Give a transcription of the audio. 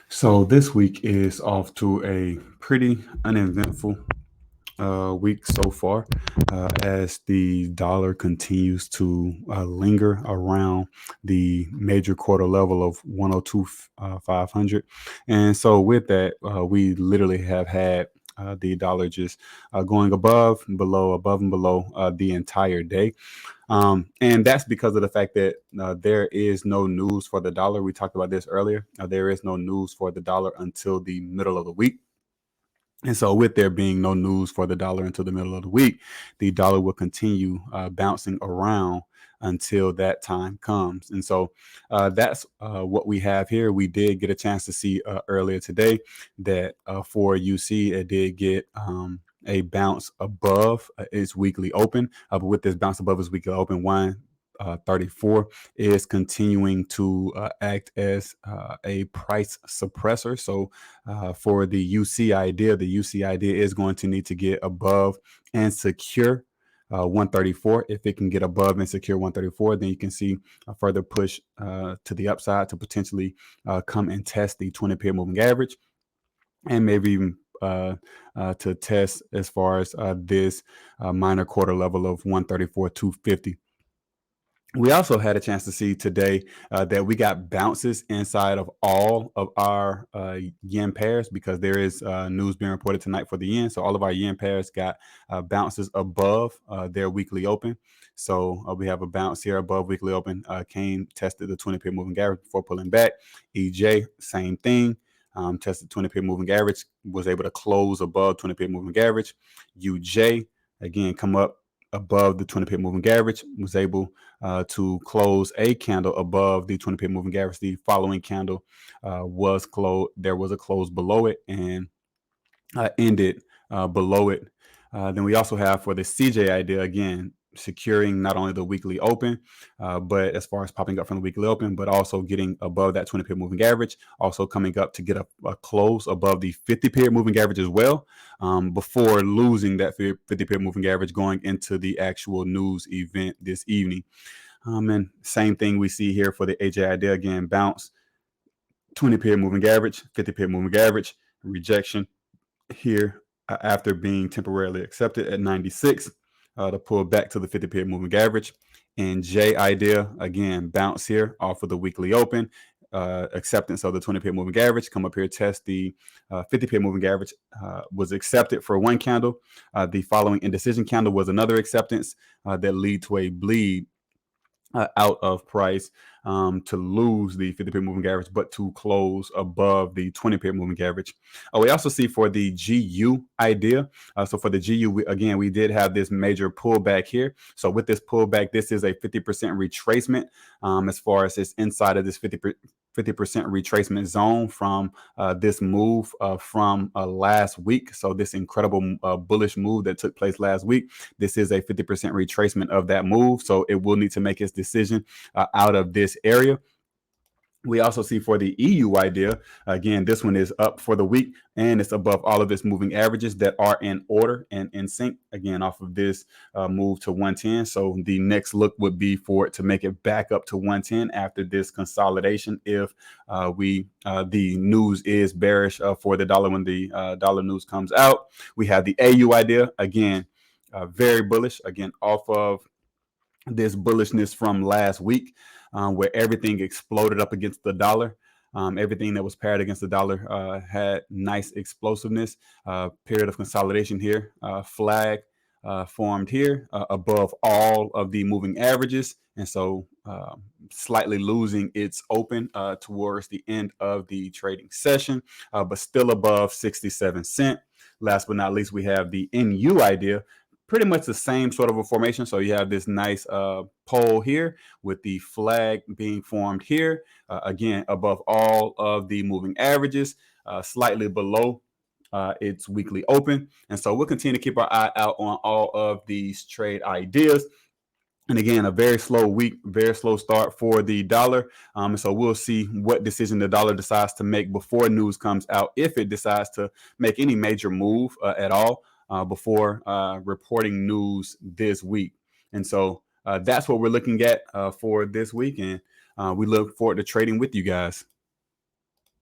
So this week is off to a pretty uneventful week so far, as the dollar continues to linger around the major quarter level of 102 500. And so with that, we literally have had the dollar just going above and below the entire day. And that's because of the fact that there is no news for the dollar. We talked about this earlier. There is no news for the dollar until the middle of the week. And so, with there being no news for the dollar until the middle of the week, the dollar will continue bouncing around until that time comes. And so, that's what we have here. We did get a chance to see earlier today that for UC, it did get a bounce above its weekly open. But with this bounce above its weekly open, 134 is continuing to act as a price suppressor. So for the UC idea is going to need to get above and secure 134. If it can get above and secure 134, then you can see a further push to the upside to potentially come and test the 20-period moving average, and maybe even to test as far as this minor quarter level of 134.250. We also had a chance to see today that we got bounces inside of all of our yen pairs, because there is news being reported tonight for the yen. So all of our yen pairs got bounces above their weekly open. So we have a bounce here above weekly open, tested the 20-period moving average before pulling back. EJ, same thing. Tested 20-period moving average, was able to close above 20-period moving average. UJ, again, come up above the 20-period moving average, was able to close a candle above the 20-period moving average. The following candle was closed. There was a close below it and ended below it. Then we also have for the CJ idea, again, securing not only the weekly open, but as far as popping up from the weekly open, but also getting above that 20-period moving average, also coming up to get a close above the 50-period moving average as well, before losing that 50-period moving average going into the actual news event this evening. And same thing we see here for the AJ idea, again, bounce, 20-period moving average, 50-period moving average, rejection here after being temporarily accepted at 96 to pull back to the 50-period moving average. And J idea, again, bounce here off of the weekly open, acceptance of the 20-period moving average, come up here, test the 50-period moving average, was accepted for one candle. The following indecision candle was another acceptance that lead to a bleed out of price to lose the 50-period moving average, but to close above the 20-period moving average. We also see for the GU idea. So for the GU, we did have this major pullback here. So with this pullback, this is a 50% retracement as far as it's inside of this 50% retracement zone from this move from last week. So this incredible bullish move that took place last week, this is a 50% retracement of that move. So it will need to make its decision out of this area. We also see for the EU idea, again, this one is up for the week and it's above all of its moving averages that are in order and in sync, again, off of this move to 110. So the next look would be for it to make it back up to 110 after this consolidation. If the news is bearish for the dollar when the dollar news comes out. We have the AU idea, again, very bullish, again, off of this bullishness from last week, where everything exploded up against the dollar. Everything that was paired against the dollar had nice explosiveness. Period of consolidation here. Flag formed here above all of the moving averages. And so slightly losing its open towards the end of the trading session, but still above 67 cents. Last but not least, we have the NU idea. Pretty much the same sort of a formation. So you have this nice pole here with the flag being formed here. Again, above all of the moving averages, slightly below its weekly open. And so we'll continue to keep our eye out on all of these trade ideas. And again, a very slow week, very slow start for the dollar. And so we'll see what decision the dollar decides to make before news comes out, if it decides to make any major move at all before reporting news this week. And so that's what we're looking at for this week. And we look forward to trading with you guys.